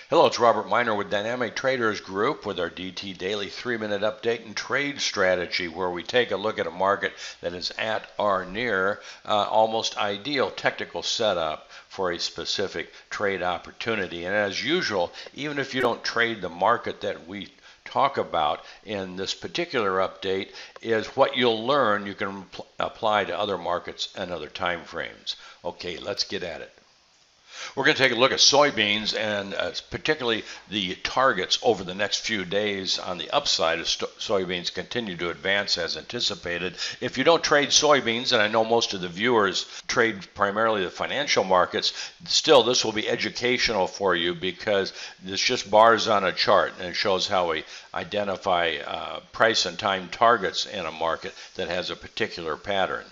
Hello, it's Robert Miner with Dynamic Traders Group with our DT Daily 3-minute update and trade strategy, where we take a look at a market that is at or near almost ideal technical setup for a specific trade opportunity. And as usual, even if you don't trade the market that we talk about in this particular update, is what you'll learn you can apply to other markets and other time frames. Okay, let's get at it. We're going to take a look at soybeans and particularly the targets over the next few days on the upside as soybeans continue to advance as anticipated. If you don't trade soybeans, and I know most of the viewers trade primarily the financial markets, still this will be educational for you because this just bars on a chart and it shows how we identify price and time targets in a market that has a particular pattern.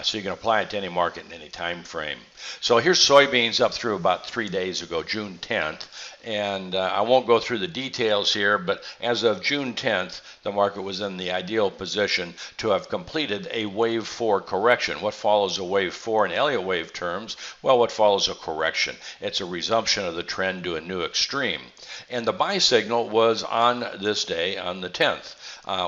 So you can apply it to any market in any time frame. So here's soybeans up through about 3 days ago, June 10th. And I won't go through the details here, but as of June 10th, the market was in the ideal position to have completed a wave 4 correction. What follows a wave 4 in Elliott wave terms? Well, what follows a correction? It's a resumption of the trend to a new extreme. And the buy signal was on this day, on the 10th.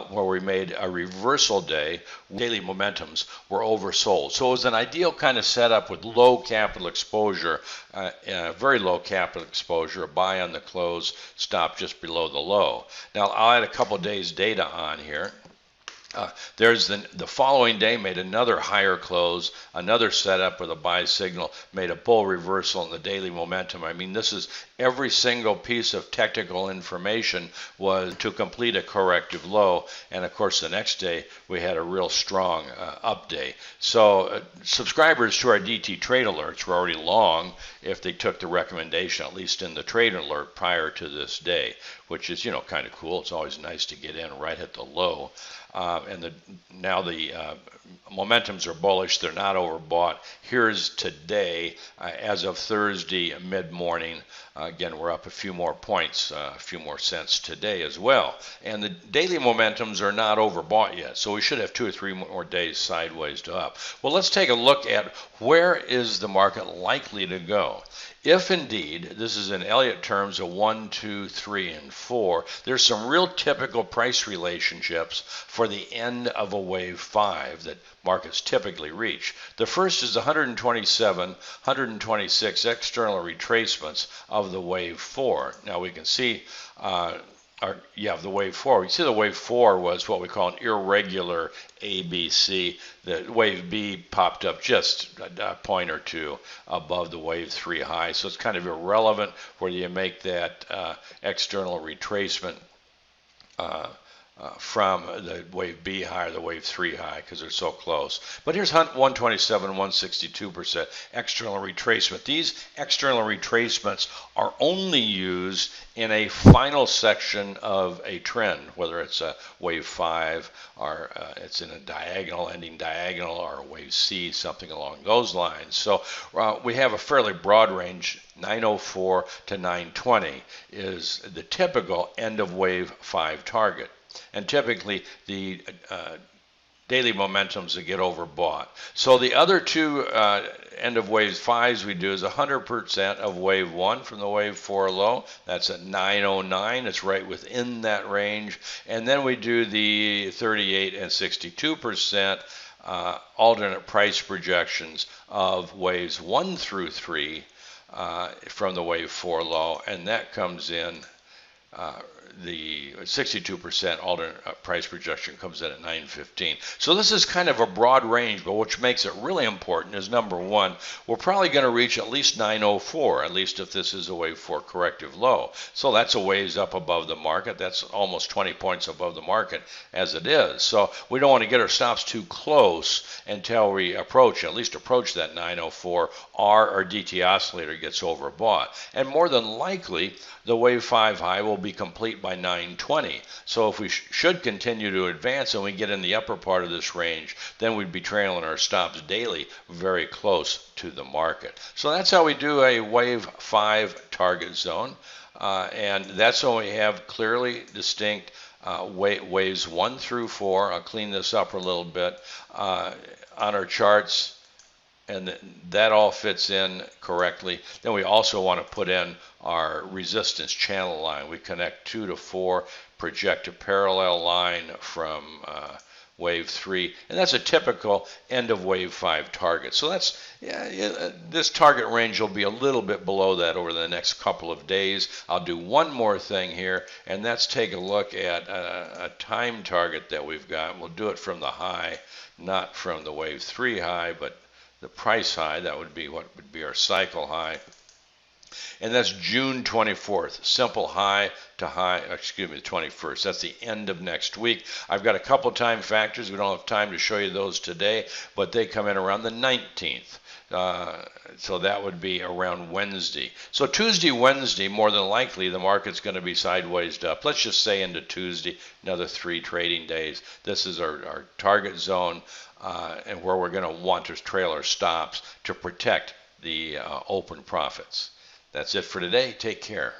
Where we made a reversal day. Daily momentums were oversold. So it was an ideal kind of setup with low capital exposure, very low capital exposure, a buy on the close, stop just below the low. Now I'll add a couple days data on here. There's the following day made another higher close, another setup with a buy signal, made a bull reversal in the daily momentum. I mean, this is every single piece of technical information was to complete a corrective low. And of course, the next day we had a real strong up day. So subscribers to our DT trade alerts were already long if they took the recommendation, at least in the trade alert prior to this day, which is, kind of cool. It's always nice to get in right at the low. Now the momentums are bullish. They're not overbought. Here's today, as of Thursday mid-morning. Again, we're up a few more points, a few more cents today as well. And the daily momentums are not overbought yet, so we should have 2 or 3 more days sideways to up. Well, let's take a look at where is the market likely to go. If indeed, this is in Elliott terms of 1, 2, 3, and 4, there's some real typical price relationships for the end of a wave 5 that markets typically reach. The first is 127, 126 external retracements of the wave 4. Now we can see the wave 4. You see the wave 4 was what we call an irregular ABC. The wave B popped up just a point or two above the wave 3 high. So it's kind of irrelevant whether you make that external retracement from the wave B high or the wave 3 high because they're so close. But here's 127, 162% external retracement. These external retracements are only used in a final section of a trend, whether it's a wave 5 or it's in a diagonal, ending diagonal, or a wave C, something along those lines. So we have a fairly broad range. 904 to 920 is the typical end of wave 5 target. And typically the daily momentums that get overbought. So the other two end of wave 5s we do is 100% of wave 1 from the wave 4 low. That's at 909. It's right within that range. And then we do the 38 and 62% alternate price projections of waves 1 through 3 from the wave 4 low. And that comes in the 62% alternate price projection comes in at 915. So this is kind of a broad range, but which makes it really important is number one, we're probably going to reach at least 904, at least if this is a wave 4 corrective low. So that's a ways up above the market. That's almost 20 points above the market as it is. So we don't want to get our stops too close until we at least approach that 904, or our DT oscillator gets overbought. And more than likely, the wave 5 high will be complete by 920. So if we should continue to advance and we get in the upper part of this range, then we'd be trailing our stops daily very close to the market. So that's how we do a wave 5 target zone. And that's when we have clearly distinct waves 1 through 4. I'll clean this up a little bit. On our charts, and that all fits in correctly. Then we also want to put in our resistance channel line. We connect 2 to 4, project a parallel line from wave 3, and that's a typical end of wave 5 target. So that's, this target range will be a little bit below that over the next couple of days. I'll do one more thing here, and that's take a look at a time target that we've got. We'll do it from the high, not from the wave 3 high, but the price high. That would be what would be our cycle high. And that's June 24th. Simple high to high, excuse me, the 21st. That's the end of next week. I've got a couple time factors. We don't have time to show you those today, but they come in around the 19th. So that would be around Wednesday. So Tuesday, Wednesday, more than likely, the market's going to be sideways up. Let's just say into Tuesday, another 3 trading days. This is our target zone, and where we're going to want to trail our stops to protect the open profits. That's it for today. Take care.